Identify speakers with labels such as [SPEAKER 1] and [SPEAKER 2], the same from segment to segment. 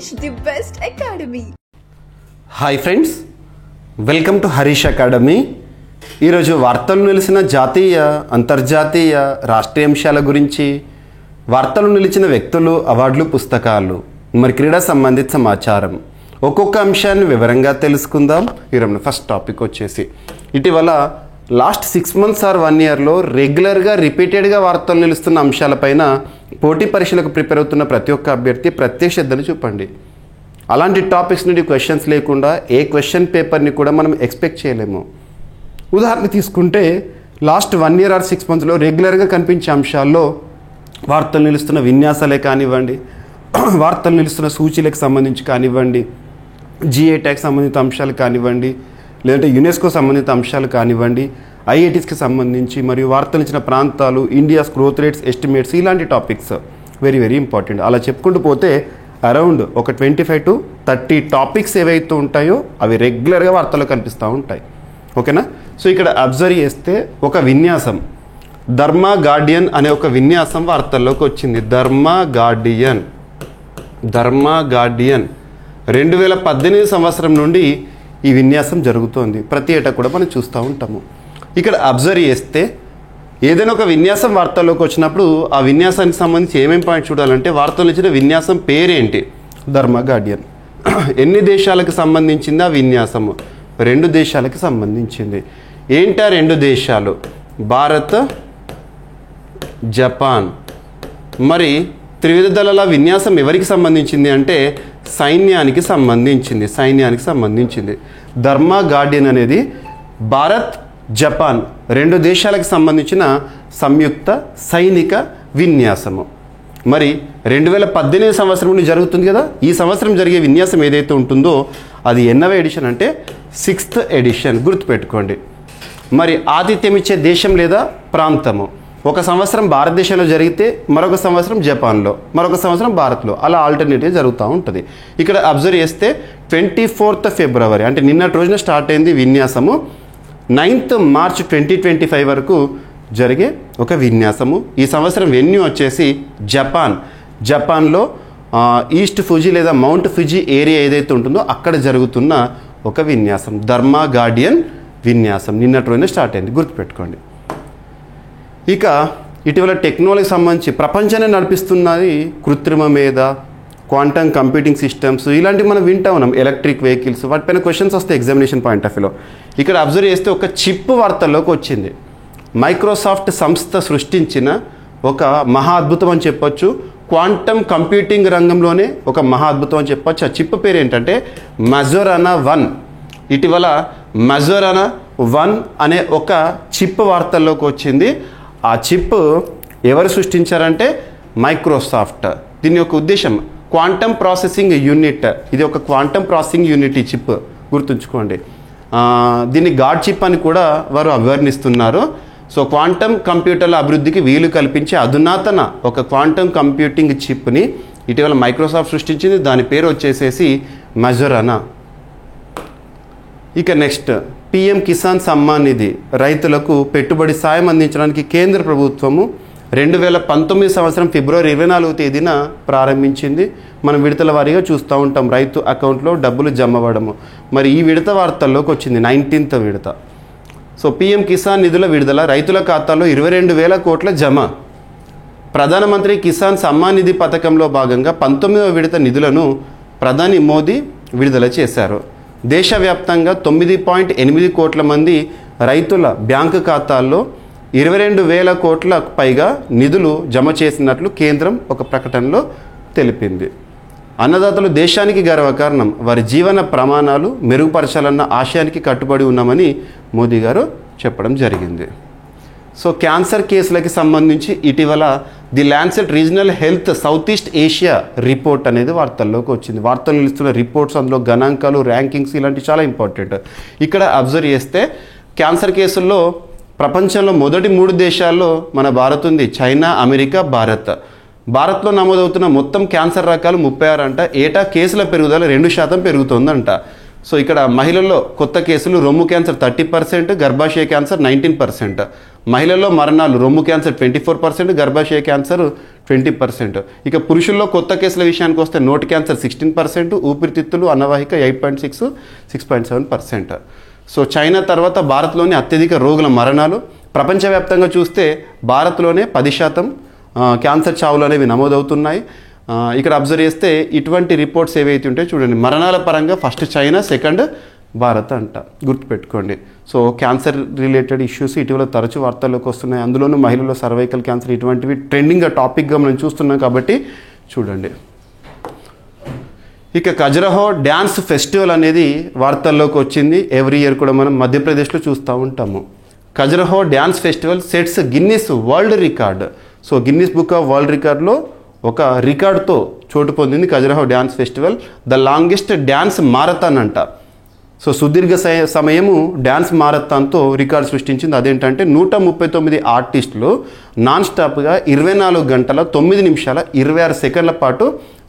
[SPEAKER 1] Harish, the best academy.
[SPEAKER 2] Hi friends, welcome to Harish academy. ఈరోజు వార్తలు నిలిచిన జాతీయ అంతర్జాతీయ రాష్ట్రీయ అంశాల గురించి, వార్తలు నిలిచిన వ్యక్తులు, అవార్డులు, పుస్తకాలు, మరి క్రీడా సంబంధిత సమాచారం, ఒక్కొక్క అంశాన్ని వివరంగా తెలుసుకుందాం. ఈరోజు ఫస్ట్ టాపిక్ వచ్చేసి ఇటీవల లాస్ట్ 6 months ఆర్ 1 yearలో రెగ్యులర్గా రిపీటెడ్గా వార్తలు నిలుస్తున్న అంశాలపైన పోటీ పరీక్షలకు ప్రిపేర్ అవుతున్న ప్రతి ఒక్క అభ్యర్థి ప్రత్యేక శ్రద్ధను చూపండి. అలాంటి టాపిక్స్ నుండి క్వశ్చన్స్ లేకుండా ఏ క్వశ్చన్ పేపర్ని కూడా మనం ఎక్స్పెక్ట్ చేయలేము. ఉదాహరణ తీసుకుంటే లాస్ట్ 1 year ఆర్ 6 monthsలో రెగ్యులర్గా కనిపించే అంశాల్లో వార్తలు నిలుస్తున్న విన్యాసాలే కానివ్వండి, వార్తలు నిలుస్తున్న సూచీలకు సంబంధించి కానివ్వండి, జిఏ ట్యాగ్ సంబంధిత అంశాలు కానివ్వండి, లేదంటే యునెస్కో సంబంధిత అంశాలు కానివ్వండి, ఐఐటీస్కి సంబంధించి మరియు వార్తలు ఇచ్చిన ప్రాంతాలు, ఇండియాస్ గ్రోత్ రేట్స్ ఎస్టిమేట్స్, ఇలాంటి టాపిక్స్ వెరీ వెరీ ఇంపార్టెంట్. అలా చెప్పుకుంటూ పోతే అరౌండ్ ఒక 25 to 30 టాపిక్స్ ఏవైతే ఉంటాయో అవి రెగ్యులర్గా వార్తల్లో కనిపిస్తూ ఉంటాయి. ఓకేనా? సో ఇక్కడ అబ్జర్వ్ చేస్తే ఒక విన్యాసం, ధర్మ గార్డియన్ అనే ఒక విన్యాసం వార్తల్లోకి వచ్చింది. ధర్మ గార్డియన్ 2018 సంవత్సరం నుండి ఈ విన్యాసం జరుగుతోంది. ప్రతి ఏటా కూడా మనం చూస్తూ ఉంటాము. ఇక్కడ అబ్జర్వ్ చేస్తే ఏదైనా ఒక విన్యాసం వార్తల్లోకి వచ్చినప్పుడు ఆ విన్యాసానికి సంబంధించి ఏమేమి పాయింట్ చూడాలంటే, వార్తలు ఇచ్చిన విన్యాసం పేరేంటి? ధర్మ గార్డియన్. ఎన్ని దేశాలకు సంబంధించింది ఆ విన్యాసము? 2 దేశాలకు సంబంధించింది. ఏంటా 2 దేశాలు? భారత్, జపాన్. మరి త్రివిధ దళాల విన్యాసం ఎవరికి సంబంధించింది అంటే సైన్యానికి సంబంధించింది. ధర్మ గార్డియన్ అనేది భారత్, జపాన్ 2 దేశాలకు సంబంధించిన సంయుక్త సైనిక విన్యాసము. మరి 2018 సంవత్సరం నుండి జరుగుతుంది కదా. ఈ సంవత్సరం జరిగే విన్యాసం ఏదైతే ఉంటుందో అది ఎన్నవ ఎడిషన్ అంటే 6th ఎడిషన్. గుర్తుపెట్టుకోండి. మరి ఆతిథ్యం ఇచ్చే దేశం లేదా ప్రాంతము, ఒక సంవత్సరం భారతదేశంలో జరిగితే మరొక సంవత్సరం జపాన్లో, మరొక సంవత్సరం భారత్లో, అలా ఆల్టర్నేటివ్ జరుగుతూ ఉంటుంది. ఇక్కడ అబ్జర్వ్ చేస్తే 24th ఫిబ్రవరి అంటే నిన్నటి రోజున స్టార్ట్ అయింది విన్యాసము. 9th మార్చ్ 2025 వరకు జరిగే ఒక విన్యాసము. ఈ సంవత్సరం వెన్యూ వచ్చేసి జపాన్లో ఈస్ట్ ఫుజీ లేదా మౌంట్ ఫుజీ ఏరియా ఏదైతే ఉంటుందో అక్కడ జరుగుతున్న ఒక విన్యాసం, ధర్మ గార్డియన్ విన్యాసం. నిన్నటి రోజున స్టార్ట్ అయింది. గుర్తుపెట్టుకోండి. ఇక ఇటీవల టెక్నాలజీకి సంబంధించి ప్రపంచాన్ని నడిపిస్తున్నది కృత్రిమ మేధ, క్వాంటమ్ కంప్యూటింగ్ సిస్టమ్స్, ఇలాంటివి మనం వింటా ఉన్నాం. ఎలక్ట్రిక్ వెహికల్స్, వాటిపైన క్వశ్చన్స్ వస్తాయి ఎగ్జామినేషన్ పాయింట్ ఆఫ్ వ్యూలో. ఇక్కడ అబ్జర్వ్ చేస్తే ఒక చిప్ వార్తల్లోకి వచ్చింది. మైక్రోసాఫ్ట్ సంస్థ సృష్టించిన ఒక మహా అద్భుతం అని చెప్పొచ్చు. క్వాంటమ్ కంప్యూటింగ్ రంగంలోనే ఒక మహా అద్భుతం అని చెప్పొచ్చు. ఆ చిప్ పేరు ఏంటంటే మజోరానా 1. ఇటీవల మజోరానా 1 అనే ఒక చిప్ వార్తల్లోకి వచ్చింది. ఆ చిప్ ఎవరు సృష్టించారంటే మైక్రోసాఫ్ట్. దీని యొక్క ఉద్దేశం క్వాంటమ్ ప్రాసెసింగ్ యూనిట్. ఇది ఒక క్వాంటమ్ ప్రాసెసింగ్ యూనిట్ ఈ చిప్. గుర్తుంచుకోండి. దీన్ని గాడ్ చిప్ అని కూడా వారు అభివర్ణిస్తున్నారు. సో క్వాంటమ్ కంప్యూటర్ల అభివృద్ధికి వీలు కల్పించే అధునాతన ఒక క్వాంటమ్ కంప్యూటింగ్ చిప్ని ఇటీవల మైక్రోసాఫ్ట్ సృష్టించింది. దాని పేరు వచ్చేసేసి మజోరానా. ఇక నెక్స్ట్ PM కిసాన్ సమ్మాన్ నిధి, రైతులకు పెట్టుబడి సాయం అందించడానికి కేంద్ర ప్రభుత్వము 2019 సంవత్సరం ఫిబ్రవరి 24వ తేదీన ప్రారంభించింది. మనం విడతల వారీగా చూస్తూ ఉంటాం రైతు అకౌంట్లో డబ్బులు జమ అవ్వడము. మరి ఈ విడత వార్తల్లోకి వచ్చింది 19th విడత. సో PM కిసాన్ నిధుల విడుదల, రైతుల ఖాతాల్లో 22,000 కోట్ల జమ. ప్రధానమంత్రి కిసాన్ సమ్మాన్ నిధి పథకంలో భాగంగా 19వ విడత నిధులను ప్రధాని మోదీ విడుదల చేశారు. దేశవ్యాప్తంగా 9.8 కోట్ల మంది రైతుల బ్యాంకు ఖాతాల్లో 22,000 కోట్లకు పైగా నిధులు జమ చేసినట్లు కేంద్రం ఒక ప్రకటనలో తెలిపింది. అన్నదాతలు దేశానికి గర్వకారణం, వారి జీవన ప్రమాణాలు మెరుగుపరచాలన్న ఆశయానికి కట్టుబడి ఉన్నామని మోదీ గారు చెప్పడం జరిగింది. సో క్యాన్సర్ కేసులకి సంబంధించి ఇటీవల the Lancet regional health south east Asia report అనేది వార్తల్లోకి వచ్చింది. వార్తలు నిలుస్తున్న రిపోర్ట్స్, అందులో గణాంకాలు, ర్యాంకింగ్స్ ఇలాంటివి చాలా ఇంపార్టెంట్. ఇక్కడ అబ్జర్వ్ చేస్తే క్యాన్సర్ కేసుల్లో ప్రపంచంలో మొదటి 3 దేశాల్లో మన భారత్ ఉంది. చైనా, అమెరికా, భారత్లో నమోదవుతున్న మొత్తం క్యాన్సర్ రకాలు 36 అంట. ఏటా కేసుల పెరుగుదల 2% పెరుగుతోందంట. సో ఇక్కడ మహిళల్లో కొత్త కేసులు రొమ్ము క్యాన్సర్ 30%, గర్భాశయ క్యాన్సర్ 19%. మహిళల్లో మరణాలు రొమ్ము క్యాన్సర్ 24%, గర్భాశయ క్యాన్సర్ 20%. ఇక పురుషుల్లో కొత్త కేసుల విషయానికి వస్తే నోటి క్యాన్సర్ 16%, ఊపిరితిత్తులు అన్నవాహిక 8.6, 6.7%. సో చైనా తర్వాత భారత్లోని అత్యధిక రోగుల మరణాలు. ప్రపంచవ్యాప్తంగా చూస్తే భారత్లోనే 10% క్యాన్సర్ చావులు అనేవి నమోదవుతున్నాయి. ఇక్కడ అబ్జర్వ్ చేస్తే ఇటువంటి రిపోర్ట్స్ ఏవైతే ఉంటాయో చూడండి, మరణాల పరంగా ఫస్ట్ చైనా, సెకండ్ భారత్ అంట, గుర్తుపెట్టుకోండి. సో క్యాన్సర్ రిలేటెడ్ ఇష్యూస్ ఇటీవల తరచూ వార్తల్లోకి వస్తున్నాయి. అందులోనూ మహిళల్లో సర్వైకల్ క్యాన్సర్ ఇటువంటివి ట్రెండింగ్గా టాపిక్గా మనం చూస్తున్నాం కాబట్టి చూడండి. ఇక ఖజురహో డ్యాన్స్ ఫెస్టివల్ అనేది వార్తల్లోకి వచ్చింది. ఎవ్రీ ఇయర్ కూడా మనం మధ్యప్రదేశ్లో చూస్తూ ఉంటాము. Khajuraho dance festival sets Guinness world record. So Guinness book of world రికార్డ్లో ఒక రికార్డ్తో చోటు పొందింది Khajuraho dance festival. The longest dance marathon అంట. సో సుదీర్ఘ సమయము డ్యాన్స్ మారథాన్తో రికార్డు సృష్టించింది. అదేంటంటే 139 ఆర్టిస్టులు నాన్ స్టాప్గా 24 గంటల 9 నిమిషాల 26 సెకండ్ల పాటు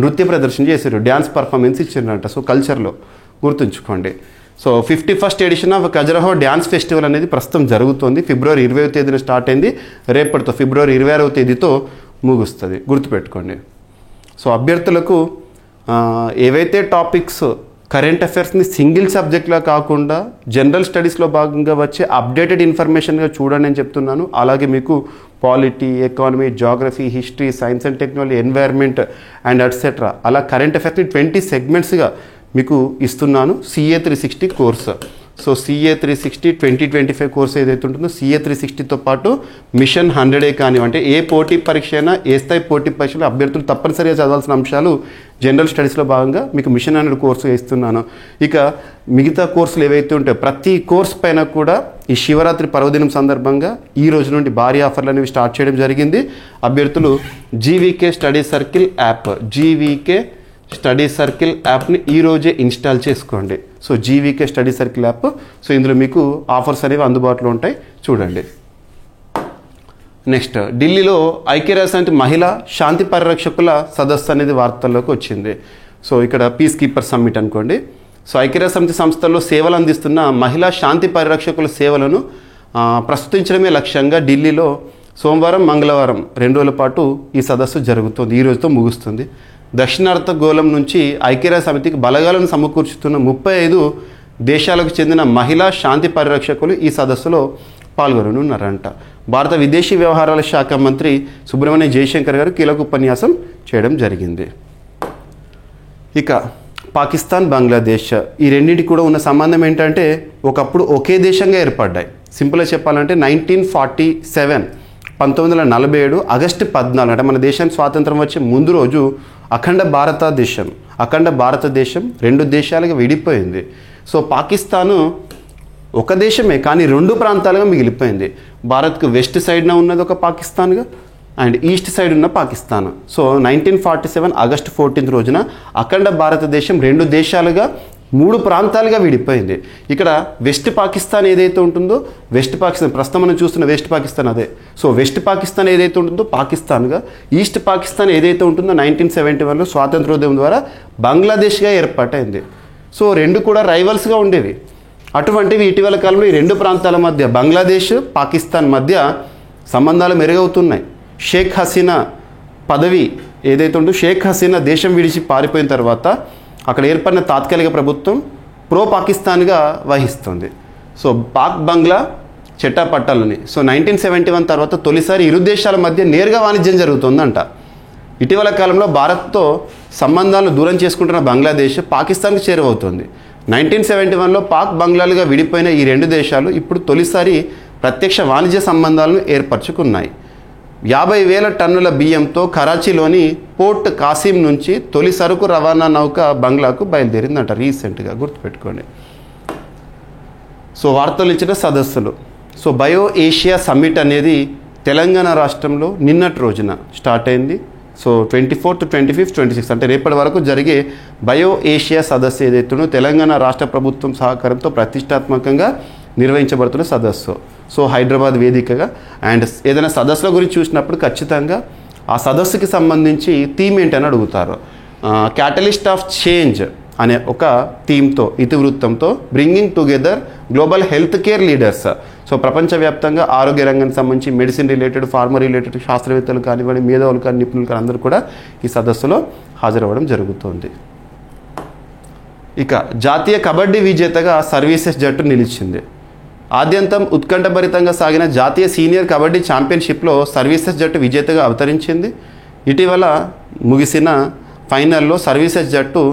[SPEAKER 2] నృత్య ప్రదర్శన చేశారు, డ్యాన్స్ పర్ఫార్మెన్స్ ఇచ్చారంట. సో కల్చర్లో గుర్తుంచుకోండి. So 51st edition of Khajuraho dance festival అనేది ప్రస్తుతం జరుగుతుంది. ఫిబ్రవరి 20వ తేదీన స్టార్ట్ అయింది, రేపటితో ఫిబ్రవరి 26వ తేదీతో ముగుస్తుంది, గుర్తుపెట్టుకోండి. సో అభ్యర్థులకు ఏవైతే టాపిక్స్ కరెంట్ అఫైర్స్ని సింగిల్ సబ్జెక్ట్లా కాకుండా జనరల్ స్టడీస్లో భాగంగా వచ్చే అప్డేటెడ్ ఇన్ఫర్మేషన్గా చూడండి అని చెప్తున్నాను. అలాగే మీకు polity, economy, geography, history, science and technology, environment and etcetera అలా కరెంట్ అఫైర్స్ని 20 సెగ్మెంట్స్గా మీకు ఇస్తున్నాను. CA 360 course. So CA 360 2025 course ఏదైతే ఉంటుందో CA 360తో పాటు మిషన్ 100 కానివ్వండి, ఏ పోటీ పరీక్ష అయినా, ఏ స్థాయి పోటీ పరీక్షలు అభ్యర్థులు తప్పనిసరిగా చదవాల్సిన అంశాలు జనరల్ స్టడీస్లో భాగంగా మీకు మిషన్ 100 కోర్సు ఇస్తున్నాను. ఇక మిగతా కోర్సులు ఏవైతే ఉంటాయో ప్రతి కోర్స్ పైన కూడా ఈ శివరాత్రి పర్వదినం సందర్భంగా ఈ రోజు నుండి భారీ ఆఫర్లు అనేవి స్టార్ట్ చేయడం జరిగింది. అభ్యర్థులు GVK study circle app, GVK study circle యాప్ని ఈరోజే ఇన్స్టాల్ చేసుకోండి. So GVK study circle app. So ఇందులో మీకు ఆఫర్స్ అనేవి అందుబాటులో ఉంటాయి, చూడండి. నెక్స్ట్, ఢిల్లీలో ఐక్యరాజ్యసమితి మహిళా శాంతి పరిరక్షకుల సదస్సు అనేది వార్తల్లోకి వచ్చింది. సో ఇక్కడ పీస్ కీపర్ సమ్మిట్ అనుకోండి. సో ఐక్యరాజ్యసమితి సంస్థల్లో సేవలు అందిస్తున్న మహిళా శాంతి పరిరక్షకుల సేవలను ప్రస్తుతించడమే లక్ష్యంగా ఢిల్లీలో సోమవారం, మంగళవారం 2 రోజుల పాటు ఈ సదస్సు జరుగుతుంది. ఈ రోజుతో ముగుస్తుంది. దక్షిణార్ధగోళం నుంచి ఐక్యరాజ్య సమితికి బలగాలను సమకూర్చుతున్న 35 దేశాలకు చెందిన మహిళా శాంతి పరిరక్షకులు ఈ సదస్సులో పాల్గొననున్నారంట. భారత విదేశీ వ్యవహారాల శాఖ మంత్రి సుబ్రహ్మణ్య జయశంకర్ గారు కీలక ఉపన్యాసం చేయడం జరిగింది. ఇక పాకిస్తాన్, బంగ్లాదేశ్ ఈ రెండింటికి కూడా ఉన్న సంబంధం ఏంటంటే ఒకప్పుడు ఒకే దేశంగా ఏర్పడ్డాయి. సింపుల్గా చెప్పాలంటే 1947 1947 ఆగస్టు 14 అంటే మన దేశానికి స్వాతంత్రం వచ్చే ముందు రోజు అఖండ భారతదేశం 2 దేశాలుగా విడిపోయింది. సో పాకిస్తాను ఒక దేశమే కానీ 2 ప్రాంతాలుగా మిగిలిపోయింది. భారత్కు వెస్ట్ సైడ్న ఉన్నది ఒక పాకిస్తాన్గా అండ్ ఈస్ట్ సైడ్ ఉన్న పాకిస్తాన్. సో 1947 ఆగస్టు 14 రోజున అఖండ భారతదేశం 2 దేశాలుగా 3 ప్రాంతాలుగా విడిపోయింది. ఇక్కడ వెస్ట్ పాకిస్తాన్ ఏదైతే ఉంటుందో, వెస్ట్ పాకిస్తాన్ ప్రస్తుతం మనం చూస్తున్న వెస్ట్ పాకిస్తాన్ అదే. సో వెస్ట్ పాకిస్తాన్ ఏదైతే ఉంటుందో పాకిస్తాన్గా, ఈస్ట్ పాకిస్తాన్ ఏదైతే ఉంటుందో 1971లో స్వాతంత్రోద్యమం ద్వారా బంగ్లాదేశ్గా ఏర్పాటైంది. సో 2 కూడా రైవల్స్గా ఉండేవి. అటువంటివి ఇటీవల కాలంలో ఈ 2 ప్రాంతాల మధ్య బంగ్లాదేశ్, పాకిస్తాన్ మధ్య సంబంధాలు మెరుగవుతున్నాయి. షేక్ హసీనా పదవి ఏదైతే ఉంటుందో, షేక్ హసీనా దేశం విడిచి పారిపోయిన తర్వాత అక్కడ ఏర్పడిన తాత్కాలిక ప్రభుత్వం ప్రో పాకిస్తాన్గా వహిస్తుంది. సో పాక్ బంగ్లా చెట్టాపట్టాలని. సో 1971 తర్వాత తొలిసారి ఇరు దేశాల మధ్య నేరుగా వాణిజ్యం జరుగుతుందంట. ఇటీవల కాలంలో భారత్తో సంబంధాలను దూరం చేసుకుంటున్న బంగ్లాదేశ్ పాకిస్తాన్కి చేరువవుతుంది. 1971లో పాక్ బంగ్లాలుగా విడిపోయిన ఈ 2 దేశాలు ఇప్పుడు తొలిసారి ప్రత్యక్ష వాణిజ్య సంబంధాలను ఏర్పరచుకున్నాయి. 50,000 టన్నుల బియ్యంతో కరాచీలోని పోర్ట్ కాసిం నుంచి తొలి సరుకు రవాణా నౌక బంగ్లాకు బయలుదేరిందంట రీసెంట్గా, గుర్తుపెట్టుకోండి. సో వార్తలు ఇచ్చిన సదస్సులు. సో బయో ఏషియా సమ్మిట్ అనేది తెలంగాణ రాష్ట్రంలో నిన్నటి రోజున స్టార్ట్ అయింది. సో 24th, 25th, 26th అంటే రేపటి వరకు జరిగే బయో ఏషియా సదస్సు ఏదైతుందో తెలంగాణ రాష్ట్ర ప్రభుత్వం సహకారంతో ప్రతిష్టాత్మకంగా నిర్వహించబడుతున్న సదస్సు. సో హైదరాబాద్ వేదికగా అండ్ ఏదైనా సదస్సుల గురించి చూసినప్పుడు ఖచ్చితంగా ఆ సదస్సుకి సంబంధించి థీమ్ ఏంటని అడుగుతారు. క్యాటలిస్ట్ ఆఫ్ చేంజ్ అనే ఒక థీమ్తో ఇతివృత్తంతో bringing together global health care leaders. So ప్రపంచవ్యాప్తంగా ఆరోగ్య రంగానికి సంబంధించి మెడిసిన్ రిలేటెడ్, ఫార్మా రిలేటెడ్ శాస్త్రవేత్తలు కానివ్వండి, మేధావులు కానీ, నిపుణులు కానీ అందరూ కూడా ఈ సదస్సులో హాజరవ్వడం జరుగుతుంది. ఇక జాతీయ కబడ్డీ విజేతగా సర్వీసెస్ జట్టు నిలిచింది. ఆద్యంతం ఉత్కంఠభరితంగా సాగిన జాతీయ సీనియర్ కబడ్డీ ఛాంపియన్షిప్లో సర్వీసెస్ జట్టు విజేతగా అవతరించింది. ఇటీవల ముగిసిన ఫైనల్లో సర్వీసెస్ జట్టు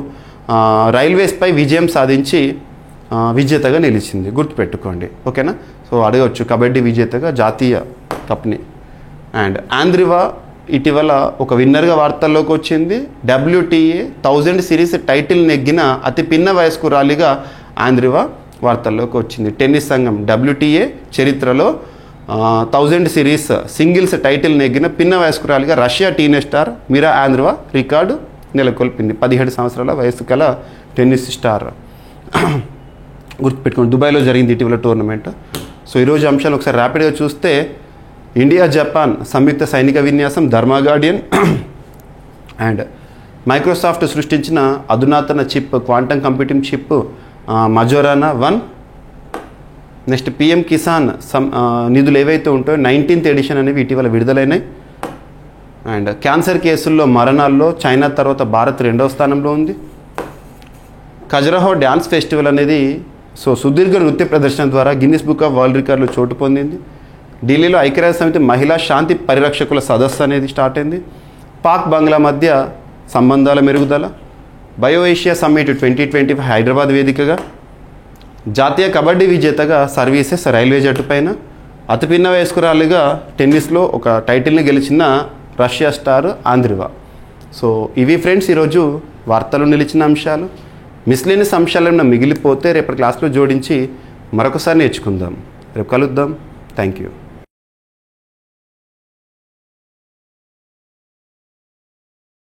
[SPEAKER 2] రైల్వేస్పై విజయం సాధించి విజేతగా నిలిచింది. గుర్తుపెట్టుకోండి, ఓకేనా. సో అడగవచ్చు కబడ్డీ విజేతగా జాతీయ కప్ని. అండ్ ఆంద్రివా ఇటీవల ఒక విన్నర్గా వార్తల్లోకి వచ్చింది. WTA 1000 సిరీస్ టైటిల్ నెగ్గిన అతి పిన్న వయస్కురాలిగా ఆంద్రివా వార్తల్లోకి వచ్చింది. టెన్నిస్ సంఘం WTA చరిత్రలో 1000 సిరీస్ సింగిల్స్ టైటిల్ నెగ్గిన పిన్న వయస్కురాలిగా Russia teenage star Mira ఆంద్రివా record నెలకొల్పింది. 17 సంవత్సరాల వయసు గల టెన్నిస్ స్టార్. గుర్తుపెట్టుకోండి, దుబాయ్లో జరిగింది ఇటీవల టోర్నమెంట్. సో ఈరోజు అంశాలు ఒకసారి ర్యాపిడ్గా చూస్తే, ఇండియా జపాన్ సంయుక్త సైనిక విన్యాసం ధర్మా గార్డియన్. అండ్ మైక్రోసాఫ్ట్ సృష్టించిన అధునాతన chip, quantum computing chip Majorana 1. Next PM Kisan నిధులు ఏవైతే ఉంటాయో 19th ఎడిషన్ అనేవి ఇటీవల విడుదలైనాయి. అండ్ క్యాన్సర్ కేసుల్లో మరణాల్లో చైనా తర్వాత భారత్ 2వ స్థానంలో ఉంది. ఖజురహో డ్యాన్స్ ఫెస్టివల్ అనేది సుదీర్ఘ నృత్య ప్రదర్శన ద్వారా గిన్నిస్ బుక్ ఆఫ్ వరల్డ్ రికార్డులో చోటు పొందింది. ఢిల్లీలో ఐక్యరాజ్య సమితి మహిళా శాంతి పరిరక్షకుల సదస్సు అనేది స్టార్ట్ అయింది. పాక్ బంగ్లా మధ్య సంబంధాల మెరుగుదల. బయో ఏషియా సమ్మిట్ 2025 హైదరాబాద్ వేదికగా. జాతీయ కబడ్డీ విజేతగా సర్వీసెస్ రైల్వే జట్టుపైన. అతి పిన్న వయస్కురాలిగా టెన్నిస్లో ఒక టైటిల్ని గెలిచిన రష్యా స్టార్ ఆంద్రివా. సో ఇవి ఫ్రెండ్స్ ఈరోజు వార్తలు నిలిచిన అంశాలు. మిస్లేనియస్ అంశాలు ఏమైనా మిగిలిపోతే రేపటి క్లాస్లో జోడించి మరొకసారి నేర్చుకుందాం. రేపు కలుద్దాం. Thank you.